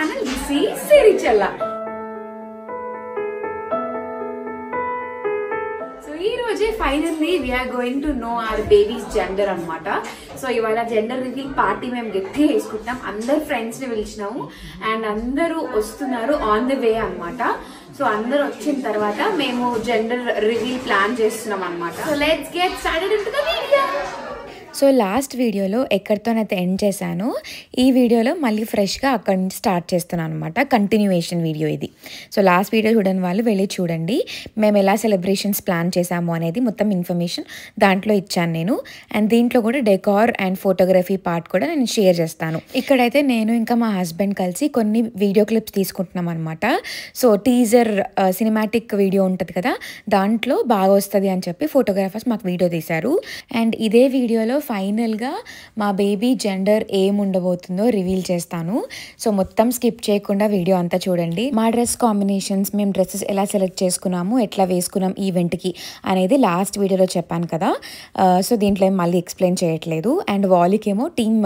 channel. This is Sirichalla. So finally we are going to know our baby's gender anamata. So ivala gender reveal party mem getti cheskuntam. Andaru friends ni pilchinamu and andaru ostunnaru on the way anamata. So andaru vachin tarvata memu gender reveal plan chestunnam anamata. So let's get started into the video. So last వీడియోలో ఎక్కడితోనైతే end చేశాను, ఈ వీడియోలో మళ్ళీ ఫ్రెష్గా అక్కడి నుంచి start చేస్తున్నాను అనమాట. కంటిన్యూయేషన్ వీడియో ఇది. సో లాస్ట్ వీడియో చూడని వాళ్ళు వెళ్ళి చూడండి. మేము ఎలా సెలబ్రేషన్స్ ప్లాన్ చేసాము అనేది మొత్తం ఇన్ఫర్మేషన్ దాంట్లో ఇచ్చాను నేను. అండ్ దీంట్లో కూడా డెకార్ అండ్ ఫోటోగ్రఫీ పార్ట్ కూడా నేను షేర్ చేస్తాను. ఇక్కడైతే నేను ఇంకా మా హస్బెండ్ కలిసి కొన్ని వీడియో క్లిప్స్ తీసుకుంటున్నాం అనమాట. సో టీజర్ సినిమాటిక్ వీడియో ఉంటుంది కదా, దాంట్లో బాగా వస్తుంది అని చెప్పి ఫోటోగ్రాఫర్స్ మాకు వీడియో తీశారు. అండ్ ఇదే వీడియోలో ఫైనల్గా మా బేబీ జెండర్ ఏముండబోతుందో రివీల్ చేస్తాను. సో మొత్తం స్కిప్ చేయకుండా వీడియో అంతా చూడండి. మా డ్రెస్ కాంబినేషన్స్, మేము డ్రెస్సెస్ ఎలా సెలెక్ట్ చేసుకున్నాము, ఎట్లా వేసుకున్నాం ఈవెంట్కి అనేది లాస్ట్ వీడియోలో చెప్పాను కదా. సో దీంట్లో ఏం మళ్ళీ ఎక్స్ప్లెయిన్ చేయట్లేదు. అండ్ వాలీకేమో టీమ్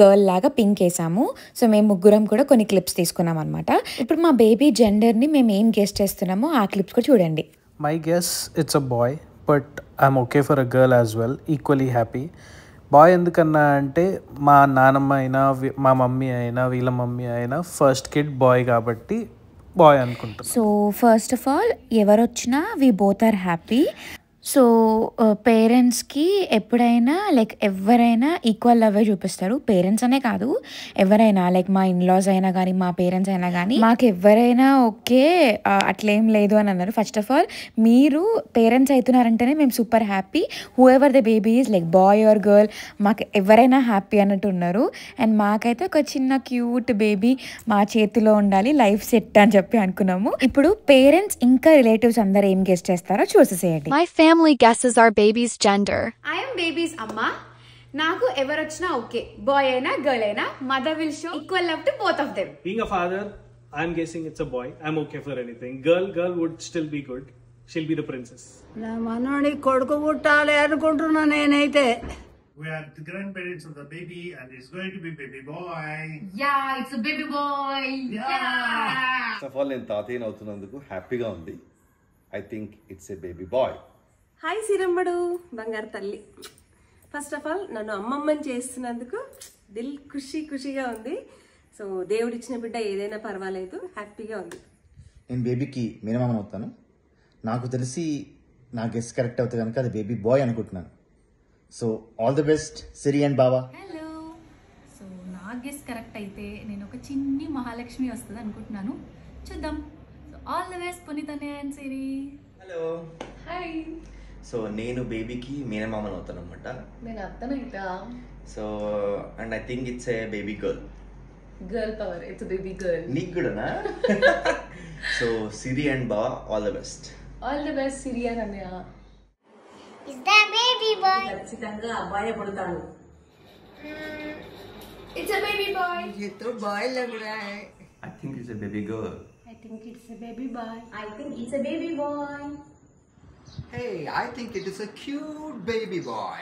గర్ల్ లాగా పింక్ వేసాము. సో మేము ముగ్గురం కూడా కొన్ని క్లిప్స్ తీసుకున్నాం అనమాట. ఇప్పుడు మా బేబీ జెండర్ని మేము ఏం గెస్ చేస్తున్నామో ఆ క్లిప్స్ కూడా చూడండి. My guess it's a boy, but I'm okay for a girl as well, equally happy. Boy ఎందుకన్నా అంటే మా నాన్నమ్మ అయినా మా మమ్మీ అయినా వీళ్ళ మమ్మీ అయినా ఫస్ట్ కిడ్ బాయ్ కాబట్టి బాయ్ అనుకుంటాం. సో ఫస్ట్ ఆఫ్ ఆల్ ఎవరు వచ్చినా we both are happy. So పేరెంట్స్కి ఎప్పుడైనా లైక్ ఎవరైనా ఈక్వల్ లవ్ చూపిస్తారు. పేరెంట్స్ అనే కాదు, ఎవరైనా లైక్ మా ఇన్లాస్ అయినా కానీ మా పేరెంట్స్ అయినా కానీ మాకు ఎవరైనా ఓకే అట్లేం లేదు అని అన్నారు. ఫస్ట్ ఆఫ్ ఆల్ మీరు పేరెంట్స్ అవుతున్నారంటేనే మేము super happy. Whoever the baby is like boy or girl, మాకు ఎవరైనా హ్యాపీ అన్నట్టు ఉన్నారు. అండ్ మాకైతే ఒక చిన్న క్యూట్ బేబీ మా చేతిలో ఉండాలి, లైఫ్ సెట్ అని చెప్పి అనుకున్నాము. ఇప్పుడు పేరెంట్స్ ఇంకా రిలేటివ్స్ అందరు ఏం గెస్ట్ చేస్తారో చూసేసేయండి. Family guesses our baby's gender. I am baby's amma. Naku ever ochina okay. Boy aina girl aina, mother will show equal love to both of them. Being a father, I'm guessing it's a boy. I'm okay for anything. Girl would still be good. She'll be the princess. Na manoni koduku puttali anukuntunna nenaithe. We are the grandparents of the baby and it's going to be baby boy. Yeah, it's a baby boy. Yeah. First of all, నేను తాతయ్యని అవుతున్నందుకు హ్యాపీగా ఉంది. I think it's a baby boy. Hi సిరమ్మడు బంగారు తల్లి. First of all నన్ను అమ్మమ్మని చేస్తున్నందుకు దిల్ ఖుషీగా ఉంది. సో దేవుడిచ్చిన బిడ్డ ఏదైనా పర్వాలేదు, హ్యాపీగా ఉంది. నేను బేబీకి మినిమం అవుతాను. నాకు తెలిసి నా గెస్ కరెక్ట్ అవుతుంది కనుక అది బేబీ బాయ్ అనుకుంటున్నాను. So all the best Siri and బావా. హలో. సో నా గెస్ కరెక్ట్ అయితే నేను ఒక చిన్ని మహాలక్ష్మి వస్తుంది అనుకుంటున్నాను. చూద్దాం. సో ఆల్ ది బెస్ట్ పునీతనే and Siri. Hello. Hi. So నేను బేబీకి మేనమామని అవుతాను అనమాట. నేను అత్తనైతా. So and I think it's a baby girl. Girl power, it's baby girl. నీకు కూడానా? సో సిరి అండ్ బావా all the best. All the best Siri and అన్నయ్య. Is that baby bye? ఖచ్చితంగా అబ్బాయి పుడతాడు. It's a baby boy. ये तो बॉय लग रहा है. I think it's a baby girl. I think it's a baby boy. I think it's a baby boy. Hey, I think it is a cute baby boy.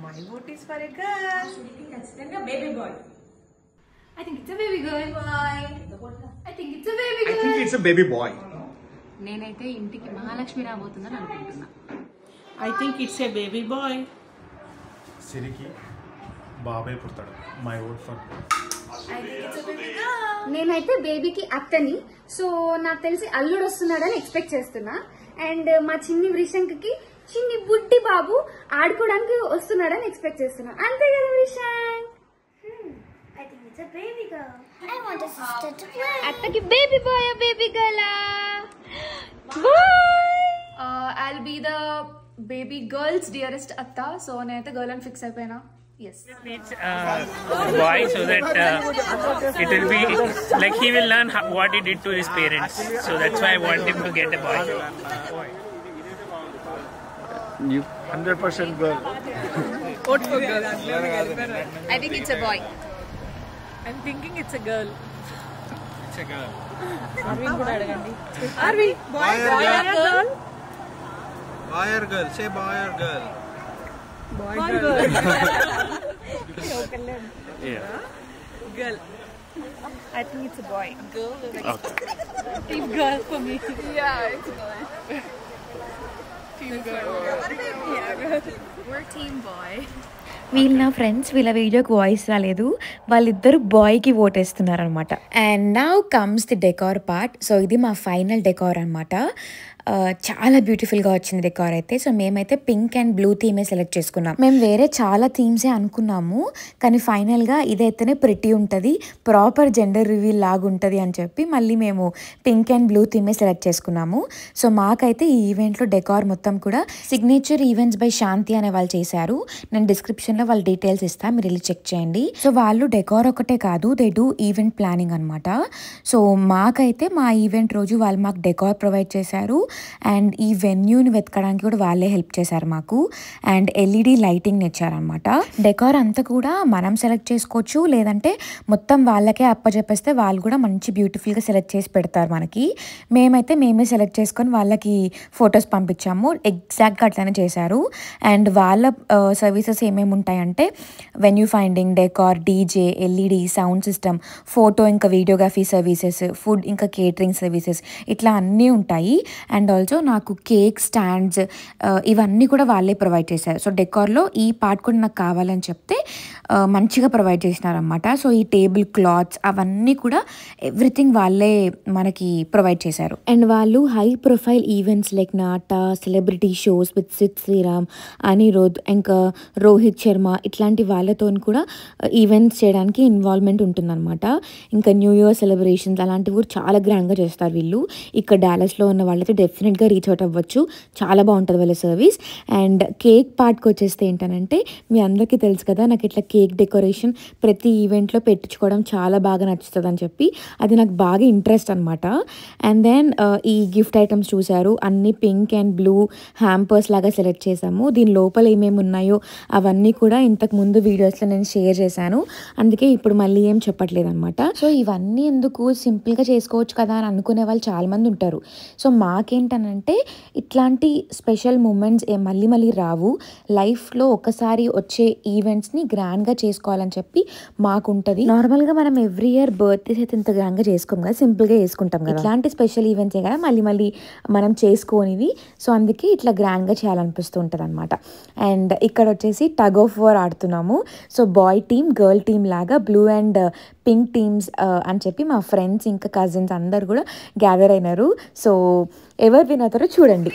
My vote is for a girl. ఖచ్చితంగా baby bye. I think it's a baby girl. Boy. I think it's a baby girl. I think it's a baby boy. నేనైతే ఇంటికి మహాలక్ష్మి రాబోతుందని అనుకుంటున్నా. I think it's a baby boy. సిరికి బాబాయ్ పుడతాడు. My vote for I think it's a baby girl. నేనైతే బేబీకి అత్తని, సో నాకు తెలిసి అల్లుడు వస్తున్నాడని ఎక్స్పెక్ట్ చేస్తున్నా. అండ్ మా చిన్ని వృషంకి చిన్ని బుడ్డి బాబు ఆడుకోవడానికి వస్తున్నాడని ఎక్స్పెక్ట్ చేస్తున్నా. అంతే కదా వృషంక్? I think it's a baby girl. I want a sister to play. అత్తకి baby boy baby girl? Boy. I'll be the baby girl's dearest atta. So నేనైతే గర్ల్ అని ఫిక్స్ అయిపోయినా. Yes. Boy, so that it will be like he will learn what he did to his parents. So that's why I want him to get a boy. You 100% girl. Vote for girl. I think it's a boy. I'm thinking it's a girl. It's a girl. Arvin kuda adagandi. Arvin, boy or girl? Boy or girl? Say boy or girl. Boy girl. Yeah. Girl. I think it's a boy. Girl? Okay. Team girl for me. Yeah, it's a boy. Team girl. Yeah, girl. We're team boy. వీళ్ళు నా friends, వీళ్ళ వీడియోకి voice రాలేదు, వాళ్ళిద్దరు బాయ్కి ఓటేస్తున్నారు అనమాట. And now comes the decor part. So ఇది మా ఫైనల్ డెకార్ అనమాట. చాలా బ్యూటిఫుల్గా వచ్చింది డెకార్ అయితే. సో మేమైతే పింక్ అండ్ బ్లూ థీమే సెలెక్ట్ చేసుకున్నాం. మేము వేరే చాలా థీమ్సే అనుకున్నాము, కానీ ఫైనల్గా ఇదైతేనే ప్రిటీ ఉంటుంది, ప్రాపర్ జెండర్ రివీల్ లాగా ఉంటుంది అని చెప్పి మళ్ళీ మేము పింక్ అండ్ బ్లూ థీమే సెలెక్ట్ చేసుకున్నాము. సో మాకైతే ఈ ఈవెంట్లో డెకార్ మొత్తం కూడా సిగ్నేచర్ ఈవెంట్స్ బై శాంతి అనే వాళ్ళు చేశారు. నేను డిస్క్రిప్షన్లో వాళ్ళ డీటెయిల్స్ ఇస్తాను, మీరు వెళ్ళి చెక్ చేయండి. సో వాళ్ళు డెకార్ ఒకటే కాదు, దే డూ ఈవెంట్ ప్లానింగ్ అనమాట. సో మాకైతే మా ఈవెంట్ రోజు వాళ్ళు మాకు డెకార్ ప్రొవైడ్ చేశారు అండ్ ఈ వెన్యూని వెతకడానికి కూడా వాళ్ళే హెల్ప్ చేశారు మాకు. అండ్ ఎల్ఈడి లైటింగ్ ఇచ్చారనమాట. డెకార్ అంతా కూడా మనం సెలెక్ట్ చేసుకోవచ్చు, లేదంటే మొత్తం వాళ్ళకే అప్పచెప్పేస్తే వాళ్ళు కూడా మంచి బ్యూటిఫుల్గా సెలెక్ట్ చేసి పెడతారు మనకి. మేమే సెలెక్ట్ చేసుకొని వాళ్ళకి ఫొటోస్ పంపించాము, ఎగ్జాక్ట్గా అట్లనే చేశారు. అండ్ వాళ్ళ సర్వీసెస్ ఏమేమి ఉంటాయంటే venue finding, decor, DJ, LED, sound system, photo ఇంకా వీడియోగ్రఫీ సర్వీసెస్, ఫుడ్ ఇంకా కేటరింగ్ సర్వీసెస్, ఇట్లా అన్నీ ఉంటాయి. అండ్ ఆల్సో నాకు కేక్ స్టాండ్స్ ఇవన్నీ కూడా వాళ్ళే ప్రొవైడ్ చేశారు. సో డెకార్లో ఈ పార్ట్ కూడా నాకు కావాలని చెప్తే మంచిగా ప్రొవైడ్ చేసినారనమాట. సో ఈ టేబుల్ క్లాత్స్ అవన్నీ కూడా ఎవ్రీథింగ్ వాళ్ళే మనకి ప్రొవైడ్ చేశారు. అండ్ వాళ్ళు high profile events like NATA, celebrity shows with Sid Sriram, Anirudh, ఇంకా రోహిత్ శర్మ ఇట్లాంటి వాళ్ళతో కూడా ఈవెంట్స్ చేయడానికి ఇన్వాల్వ్మెంట్ ఉంటుందన్నమాట. ఇంకా న్యూ ఇయర్ సెలబ్రేషన్స్ అలాంటివి కూడా చాలా గ్రాండ్గా చేస్తారు వీళ్ళు. ఇక్కడ డాలస్లో ఉన్న వాళ్ళైతే డెఫినెట్గా రీచ్ అవుట్ అవ్వచ్చు, చాలా బాగుంటుంది వాళ్ళ సర్వీస్. అండ్ కేక్ పార్ట్కి వచ్చేస్తే ఏంటనంటే మీ అందరికీ తెలుసు కదా, నాకు ఇట్లా కేక్ డెకరేషన్ ప్రతి ఈవెంట్లో పెట్టించుకోవడం చాలా బాగా నచ్చుతుంది అని చెప్పి అది నాకు బాగా ఇంట్రెస్ట్ అనమాట. అండ్ దెన్ ఈ గిఫ్ట్ ఐటమ్స్ చూసారు, అన్ని పింక్ అండ్ బ్లూ హ్యాంపర్స్ లాగా సెలెక్ట్ చేసాము. దీని లోపల ఏమేమి ఉన్నాయో అవన్నీ కూడా ఇంతకు ముందు వీడియోస్లో నేను షేర్ చేశాను, అందుకే ఇప్పుడు మళ్ళీ ఏం చెప్పట్లేదు అనమాట. సో ఇవన్నీ ఎందుకు, సింపుల్గా చేసుకోవచ్చు కదా అని అనుకునే వాళ్ళు చాలామంది ఉంటారు. సో మాకేంటనంటే ఇట్లాంటి స్పెషల్ మూమెంట్స్ మళ్ళీ మళ్ళీ రావు, లైఫ్లో ఒకసారి వచ్చే ఈవెంట్స్ని గ్రాండ్గా చేసుకోవాలని చెప్పి మాకుంటుంది. నార్మల్గా మనం ఎవ్రీ ఇయర్ బర్త్డేస్ అయితే ఇంత గ్రాండ్గా చేసుకోం కదా, సింపుల్గా చేసుకుంటాం కదా. ఇట్లాంటి స్పెషల్ ఈవెంట్సే కదా మళ్ళీ మళ్ళీ మనం చేసుకోనివి. సో అందుకే ఇట్లా గ్రాండ్గా చేయాలనిపిస్తూ ఉంటుంది అనమాట. అండ్ ఇక్కడ వచ్చేసి టగ్ ఆఫ్ వార్ ఆడుతున్నాము. So boy team, girl team లాగా బ్లూ అండ్ పింక్ టీమ్స్ అని చెప్పి మా ఫ్రెండ్స్ ఇంకా కజిన్స్ అందరు కూడా గ్యాదర్ అయినారు. సో ఎవరు విన్ అవుతారో చూడండి.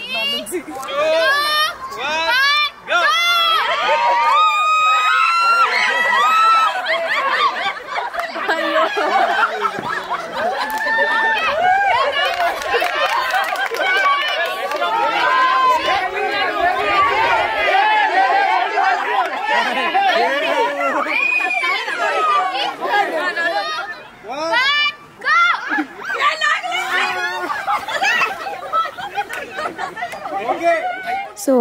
సో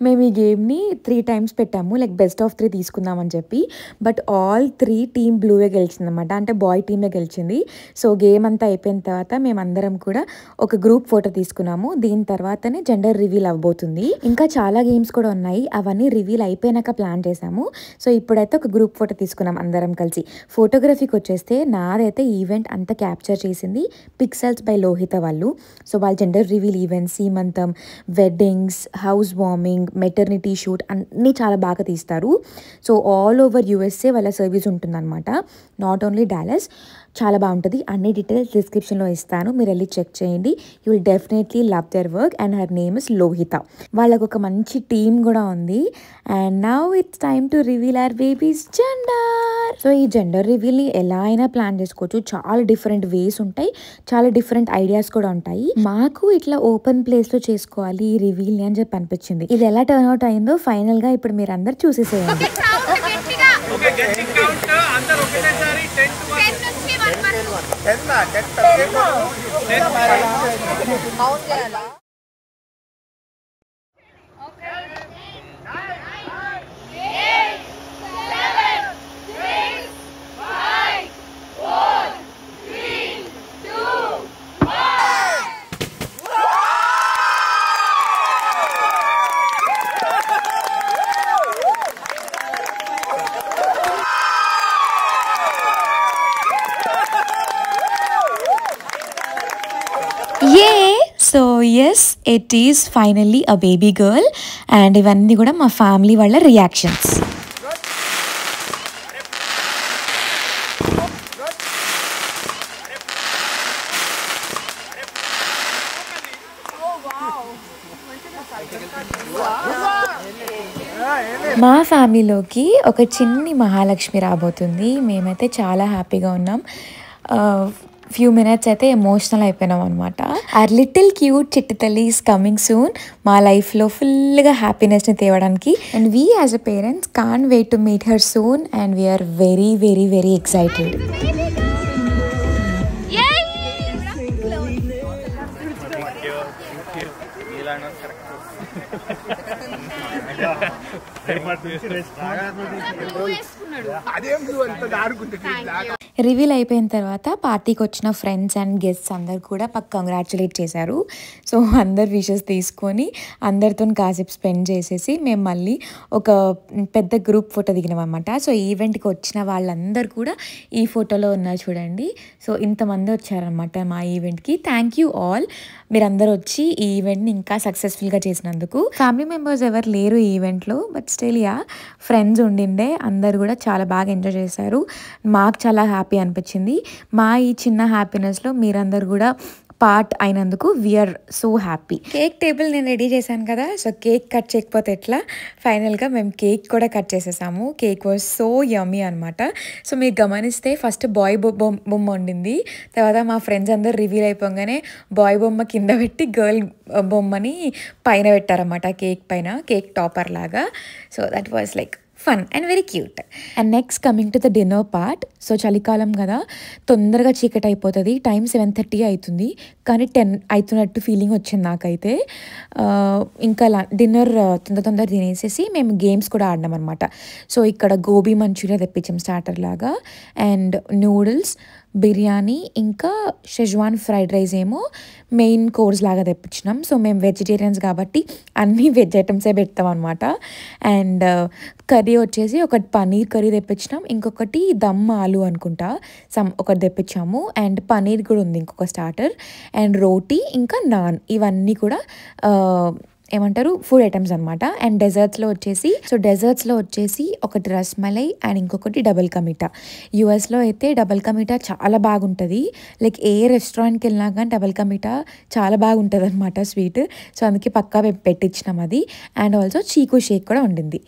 మేము ఈ గేమ్ని 3 times పెట్టాము, లైక్ బెస్ట్ ఆఫ్ 3 తీసుకుందామని చెప్పి. బట్ ఆల్ 3 టీమ్ బ్లూవే గెలిచింది అనమాట, అంటే బాయ్ టీమే గెలిచింది. సో గేమ్ అంతా అయిపోయిన తర్వాత మేమందరం కూడా ఒక గ్రూప్ ఫోటో తీసుకున్నాము. దీని తర్వాతనే జెండర్ రివీల్ అవ్వబోతుంది. ఇంకా చాలా గేమ్స్ కూడా ఉన్నాయి, అవన్నీ రివీల్ అయిపోయినాక ప్లాన్ చేసాము. సో ఇప్పుడైతే ఒక గ్రూప్ ఫోటో తీసుకున్నాం అందరం కలిసి. ఫోటోగ్రఫీకి వచ్చేస్తే నాదైతే ఈవెంట్ అంతా క్యాప్చర్ చేసింది పిక్సెల్స్ బై లోహిత వాళ్ళు. సో వాళ్ళ జెండర్ రివీల్ ఈవెంట్స్, సీమంతం, weddings, house warming, maternity shoot అన్నీ చాలా బాగా తీస్తారు. సో ఆల్ ఓవర్ యూఎస్ఏ వాళ్ళ సర్వీస్ ఉంటుందన్నమాట, నాట్ ఓన్లీ డాలస్. చాలా బాగుంటుంది. అన్ని డీటెయిల్స్ డిస్క్రిప్షన్లో ఇస్తాను, మీరు వెళ్ళి చెక్ చేయండి. You will definitely love their work. And her name is Lohitha. వాళ్ళకు ఒక మంచి టీమ్ కూడా ఉంది. And now it's time to reveal our baby's gender. So ఈ జెండర్ రివీల్ని ఎలా అయినా ప్లాన్ చేసుకోవచ్చు, చాలా డిఫరెంట్ వేస్ ఉంటాయి, చాలా డిఫరెంట్ ఐడియాస్ కూడా ఉంటాయి. మాకు ఇట్లా ఓపెన్ ప్లేస్లో చేసుకోవాలి ఈ రివీల్ని అని చెప్పి అనిపించింది. ఇది ఎలా టర్న్ అవుట్ అయిందో ఫైనల్గా ఇప్పుడు మీరు అందరు చూసేసేయండి. So yes it is finally a baby girl and ఇవన్నీ కూడా మా ఫ్యామిలీ వాళ్ళ రియాక్షన్స్. మా ఫ్యామిలీలోకి ఒక చిన్ని మహాలక్ష్మి రాబోతుంది. మేమైతే చాలా హ్యాపీగా ఉన్నాం. ఫ్యూ మినిట్స్ అయితే ఎమోషనల్ అయిపోయినాం అనమాట. ఆర్ లిటిల్ క్యూట్ చిట్టి తల్లి ఈస్ కమింగ్ సూన్. మా లైఫ్లో ఫుల్గా హ్యాపీనెస్ని తేవడానికి and we as a parents can't wait to meet her soon and we are very very very excited. Reveal అయిపోయిన తర్వాత పార్టీకి వచ్చిన ఫ్రెండ్స్ అండ్ గెస్ట్స్ అందరు కూడా మాకు కంగ్రాచులేట్ చేశారు. సో అందరు విషెస్ తీసుకొని అందరితో కాసేపు స్పెండ్ చేసేసి మేము మళ్ళీ ఒక పెద్ద గ్రూప్ ఫోటో దిగినాం అనమాట. సో ఈవెంట్కి వచ్చిన వాళ్ళందరూ కూడా ఈ ఫోటోలో ఉన్నారు చూడండి. సో ఇంతమంది వచ్చారనమాట మా ఈవెంట్కి. థ్యాంక్ యూ ఆల్, మీరందరూ వచ్చి ఈ ఈవెంట్ని ఇంకా సక్సెస్ఫుల్గా చేసినందుకు. ఫ్యామిలీ మెంబర్స్ ఎవరు లేరు ఈ ఈవెంట్లో, బట్ స్టిల్ యా ఫ్రెండ్స్ ఉండిండే. అందరు కూడా చాలా బాగా ఎంజాయ్ చేశారు. మాకు చాలా హ్యాపీ అనిపించింది. మా ఈ చిన్న హ్యాపీనెస్లో మీరందరూ కూడా పార్ట్ అయినందుకు we are so happy. Cake table నేను రెడీ చేశాను కదా, సో కేక్ కట్ చేయకపోతే ఎట్లా, ఫైనల్గా మేము కేక్ కూడా కట్ చేసేసాము. కేక్ వాజ్ సో యమ్మీ అనమాట. సో మీరు గమనిస్తే ఫస్ట్ బాయ్ బొమ్మ ఉండింది, తర్వాత మా ఫ్రెండ్స్ అందరు రివీల్ అయిపోగానే బాయ్ బొమ్మ కింద పెట్టి గర్ల్ బొమ్మని పైన పెట్టారన్నమాట, కేక్ పైన, కేక్ టాపర్ లాగా. So that was like fun and very cute. And next coming to the dinner part. So చలికాలం కదా, తొందరగా చీకటి అయిపోతుంది. టైం 7:30 అవుతుంది, కానీ 10 అవుతున్నట్టు ఫీలింగ్ వచ్చింది నాకైతే. ఇంకా డిన్నర్ తొందర తినేసేసి మేము గేమ్స్ కూడా ఆడినాం అనమాట. సో ఇక్కడ గోబీ మంచూరియా తెప్పించాం స్టార్టర్ లాగా, అండ్ నూడిల్స్, బిర్యానీ, ఇంకా షెజ్వాన్ ఫ్రైడ్ రైస్ ఏమో మెయిన్ కోర్స్ లాగా తెప్పించినాం. సో మేము వెజిటేరియన్స్ కాబట్టి అన్నీ వెజ్ ఐటమ్సే పెడతాం అనమాట. అండ్ కర్రీ వచ్చేసి ఒకటి పన్నీర్ కర్రీ తెప్పించినాం, ఇంకొకటి దమ్ ఆలు అనుకుంటా ఒకటి తెప్పించాము, అండ్ పన్నీర్ కూడా ఉంది ఇంకొక స్టార్టర్, అండ్ రోటీ, ఇంకా నాన్. ఇవన్నీ కూడా ఏమంటారు ఫుడ్ ఐటమ్స్ అనమాట. అండ్ డెజర్ట్స్లో వచ్చేసి ఒకటి రస్మలై అండ్ ఇంకొకటి డబుల్ కమీటా. యూఎస్లో అయితే డబుల్ కమీటా చాలా బాగుంటుంది. లైక్ ఏ రెస్టారెంట్కి వెళ్ళినా కానీ డబుల్ కమీటా చాలా బాగుంటుంది అనమాట స్వీట్. సో అందుకే పక్కా పెట్టించినాం అది. అండ్ ఆల్సో చీకు షేక్ కూడా ఉండింది.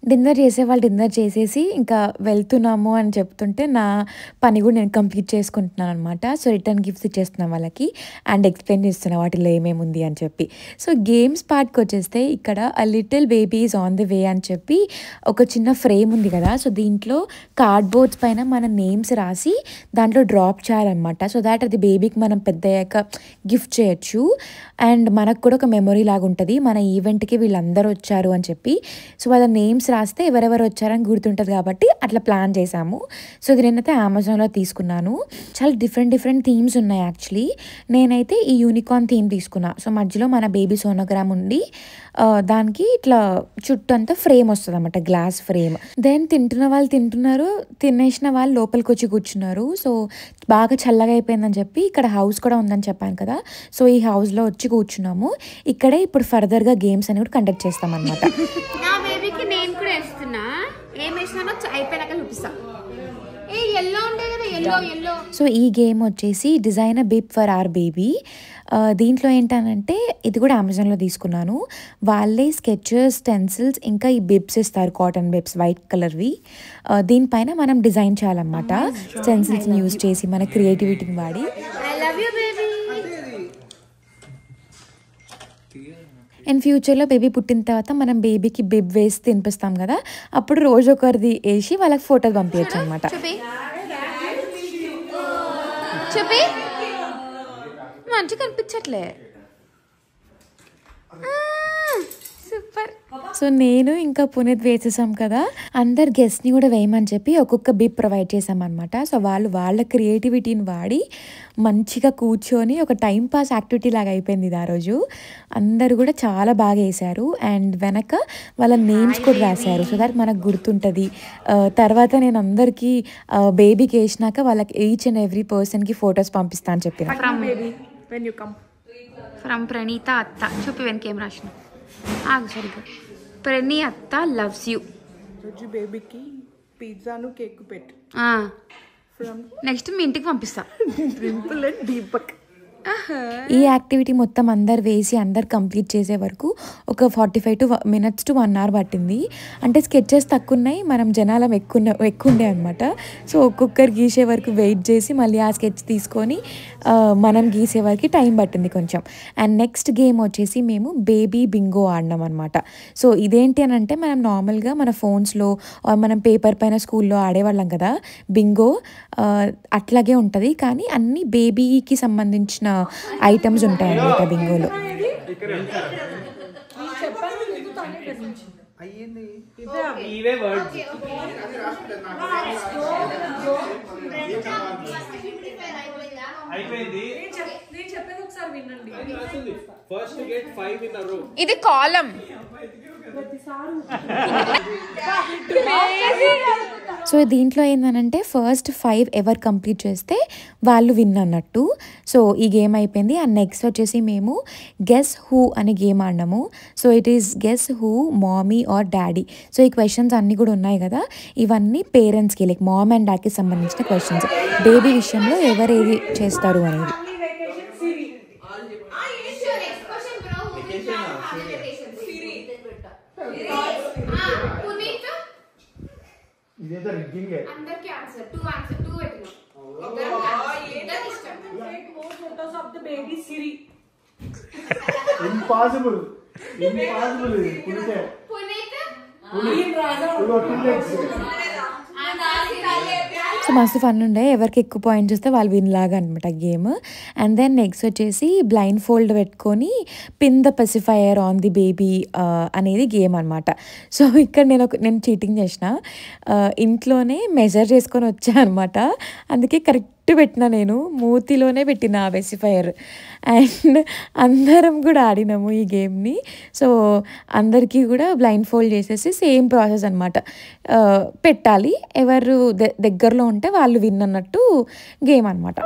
డిన్నర్ చేసేవాళ్ళు డిన్నర్ చేసేసి ఇంకా వెళ్తున్నాము అని చెప్తుంటే నా పని కూడా నేను కంప్లీట్ చేసుకుంటున్నాను అనమాట. సో రిటర్న్ గిఫ్ట్స్ ఇచ్చేస్తున్నాను వాళ్ళకి అండ్ ఎక్స్ప్లెయిన్ చేస్తున్నాను వాటిలో ఏమేమి ఉంది అని చెప్పి. సో గేమ్స్ పార్ట్కి వచ్చేస్తే ఇక్కడ a little baby is on the way అని చెప్పి ఒక చిన్న ఫ్రేమ్ ఉంది కదా, సో దీంట్లో కార్డ్బోర్డ్స్ పైన మన నేమ్స్ రాసి దాంట్లో డ్రాప్ చేయాలన్నమాట. సో దాట్ అది బేబీకి మనం పెద్ద అయ్యాక గిఫ్ట్ చేయొచ్చు అండ్ మనకు కూడా ఒక మెమొరీ లాగా ఉంటుంది, మన ఈవెంట్కి వీళ్ళందరూ వచ్చారు అని చెప్పి. సో వాళ్ళ నేమ్స్ రాస్తే ఎవరెవరు వచ్చారని గుర్తుంటుంది కాబట్టి అట్లా ప్లాన్ చేశాము. సో ఇది నేనైతే అమెజాన్లో తీసుకున్నాను. చాలా డిఫరెంట్ థీమ్స్ ఉన్నాయి యాక్చువల్లీ. నేనైతే ఈ యూనికార్న్ థీమ్ తీసుకున్నా. సో మధ్యలో మన బేబీ సోనోగ్రామ్ ఉండి దానికి ఇట్లా చుట్టూ అంతా ఫ్రేమ్ వస్తుంది అన్నమాట, గ్లాస్ ఫ్రేమ్. దెన్ తింటున్న వాళ్ళు తింటున్నారు, తినేసిన వాళ్ళు లోపలికి వచ్చి కూర్చున్నారు. సో బాగా చల్లగా అయిపోయిందని చెప్పి ఇక్కడ హౌస్ కూడా ఉందని చెప్పాను కదా, సో ఈ హౌస్లో వచ్చి కూర్చున్నాము. ఇక్కడే ఇప్పుడు ఫర్దర్గా గేమ్స్ అని కూడా కండక్ట్ చేస్తాం అనమాట. నా బేబీకి నేను కూడా వేస్తున్నా, ఏం వేసినానో అయిపోయినాక చూపిస్తా. సో ఈ గేమ్ వచ్చేసి design bib for our baby. దీంట్లో ఏంటనంటే ఇది కూడా అమెజాన్లో తీసుకున్నాను. వాళ్ళే స్కెచెస్, స్టెన్సిల్స్, ఇంకా ఈ బిబ్స్ ఇస్తారు, కాటన్ బిబ్స్ వైట్ కలర్వి. దీనిపైన మనం డిజైన్ చేయాలన్నమాట స్టెన్సిల్స్ని యూజ్ చేసి మన క్రియేటివిటీని వాడి. అండ్ ఫ్యూచర్లో బేబీ పుట్టిన తర్వాత మనం బేబీకి బిబ్ వేసి తినిపిస్తాం కదా, అప్పుడు రోజు ఒకరిది వేసి వాళ్ళకి ఫోటోలు పంపించచ్చు అనమాట. చూపి మంచిగా కనిపించట్లే. సూపర్. సూపర్. సో నేను ఇంకా పునీత్ వేసేసాం కదా, అందరు గెస్ట్ని కూడా వేయమని చెప్పి ఒక్కొక్క బిప్ ప్రొవైడ్ చేసామన్నమాట. సో వాళ్ళు వాళ్ళ క్రియేటివిటీని వాడి మంచిగా కూర్చొని ఒక టైం పాస్ యాక్టివిటీ లాగా అయిపోయింది ఇది ఆ రోజు. అందరూ కూడా చాలా బాగా వేశారు అండ్ వెనక వాళ్ళ నేమ్స్ కూడా రాశారు సో దట్ మనకు గుర్తుంటుంది. తర్వాత నేను అందరికీ బేబీకి వేసినాక వాళ్ళకి ఈచ్ అండ్ ఎవ్రీ పర్సన్కి ఫొటోస్ పంపిస్తా అని చెప్పిన. ఫ్రమ్ ప్రణీత అత్త చూపి వెనక ఏం రాసిన ఆగు సరిగ్గా. ప్రణీ అత్త లవ్స్ యూ. బేబీకి పిజ్జాను కేక్ పెట్టు. నెక్స్ట్ మీ ఇంటికి పంపిస్తా. డింపుల్ అండ్ దీపక్. ఈ యాక్టివిటీ మొత్తం అందరు వేసి అందరు కంప్లీట్ చేసే వరకు ఒక 45 minutes to 1 hour పట్టింది. అంటే స్కెచెస్ తక్కువ ఉన్నాయి, మనం జనాలం ఎక్కువ ఉండే అనమాట. సో ఒక్కొక్కరు గీసే వరకు వెయిట్ చేసి మళ్ళీ ఆ స్కెచ్ తీసుకొని మనం గీసే వరకు టైం పట్టింది కొంచెం. అండ్ నెక్స్ట్ గేమ్ వచ్చేసి మేము బేబీ బింగో ఆడినాం అనమాట. సో ఇదేంటి అని అంటే మనం నార్మల్గా మన ఫోన్స్లో మనం పేపర్ పైన స్కూల్లో ఆడేవాళ్ళం కదా బింగో, అట్లాగే ఉంటుంది కానీ అన్ని బేబీకి సంబంధించిన ఐటమ్స్ ఉంటాయి అన్నమాట బింగోలో. ఇది కాలం. సో దీంట్లో ఏంటంటే ఫస్ట్ 5 ఎవరు కంప్లీట్ చేస్తే వాళ్ళు విన్ అన్నట్టు. సో ఈ గేమ్ అయిపోయింది. అండ్ నెక్స్ట్ వచ్చేసి మేము గెస్ హూ అనే గేమ్ ఆడినాము. So it is guess who mommy or daddy. So ఈ క్వశ్చన్స్ అన్నీ కూడా ఉన్నాయి కదా, ఇవన్నీ పేరెంట్స్కి లైక్ మామ్ అండ్ డాడ్కి సంబంధించిన క్వశ్చన్స్. బేబీ విషయంలో ఎవరు ఏది చేస్తారు అనేది. Impossible. సో మస్తు ఫన్ ఉండే, ఎవరికి ఎక్కువ పాయింట్స్ వస్తే వాళ్ళు విన్ లాగా అనమాట గేమ్. అండ్ దెన్ నెక్స్ట్ వచ్చేసి బ్లైండ్ ఫోల్డ్ పెట్టుకొని pin the pacifier on the baby అనేది గేమ్ అనమాట. సో ఇక్కడ నేను చీటింగ్ చేసిన, ఇంట్లోనే మెజర్ చేసుకొని వచ్చా అనమాట. అందుకే కరెక్ట్ పెట్టిన, నేను మూతిలోనే పెట్టిన ఆ పెసిఫైయర్. అండ్ అందరం కూడా ఆడినాము ఈ గేమ్ని. సో అందరికీ కూడా బ్లైండ్ ఫోల్డ్ చేసేసి సేమ్ ప్రాసెస్ అనమాట పెట్టాలి. ఎవరు దగ్గరలో ఉంటే వాళ్ళు విన్ అన్నట్టు గేమ్ అనమాట.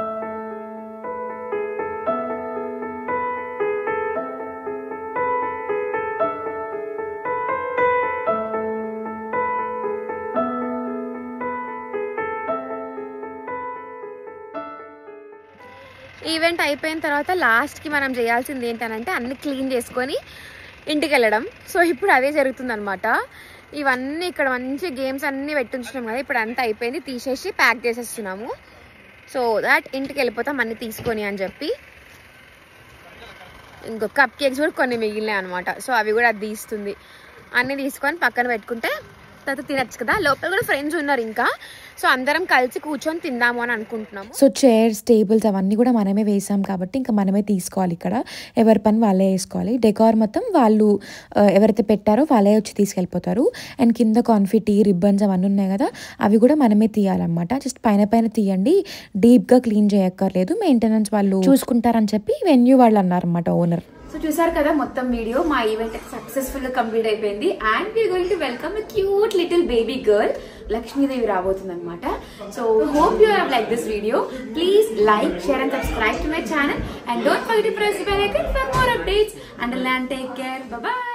ఈవెంట్ అయిపోయిన తర్వాత లాస్ట్కి మనం చేయాల్సింది ఏంటనంటే అన్ని క్లీన్ చేసుకొని ఇంటికి వెళ్ళడం. సో ఇప్పుడు అదే జరుగుతుందనమాట. ఇవన్నీ ఇక్కడ మంచి గేమ్స్ అన్నీ పెట్టించున్నాం కదా, ఇప్పుడు అంతా అయిపోయింది, తీసేసి ప్యాక్ చేసేస్తున్నాము. సో దాట్ ఇంటికి వెళ్ళిపోతాం అన్నీ తీసుకొని అని చెప్పి. ఇంకో కప్ కేక్స్ కూడా కొన్ని మిగిలినాయి అనమాట. సో అవి కూడా అది తీస్తుంది. అన్నీ తీసుకొని పక్కన పెట్టుకుంటే తర్వాత తినచ్చు కదా. లోపల కూడా ఫ్రెండ్స్ ఉన్నారు ఇంకా, సో అందరం కలిసి కూర్చొని తిందాము అని అనుకుంటున్నాము. సో చైర్స్ టేబుల్స్ అవన్నీ కూడా మనమే వేసాం కాబట్టి ఇంకా మనమే తీసుకోవాలి. ఇక్కడ ఎవరి పని వాళ్ళే వేసుకోవాలి. డెకార్ మొత్తం వాళ్ళు ఎవరైతే పెట్టారో వాళ్ళే వచ్చి తీసుకెళ్ళిపోతారు. అండ్ కింద కాన్ఫిటీ రిబ్బన్స్ అవన్నీ ఉన్నాయి కదా, అవి కూడా మనమే తీయాలన్నమాట. జస్ట్ పైన తీయండి, డీప్గా క్లీన్ చేయక్కర్లేదు, మెయింటెనెన్స్ వాళ్ళు చూసుకుంటారని చెప్పి వెన్యూ వాళ్ళు అన్నారన్నమాట ఓనర్. సో చూసారు కదా మొత్తం వీడియో, మా ఈవెంట్ సక్సెస్ఫుల్ గా కంప్లీట్ అయిపోయింది. And we are going to welcome a cute little baby girl. లక్ష్మీదేవి రాబోతుంది అనమాట. So hope you have like this video. Please like, share and subscribe to my channel. And don't forget to press the bell icon for more updates. Until then, take care. Bye bye.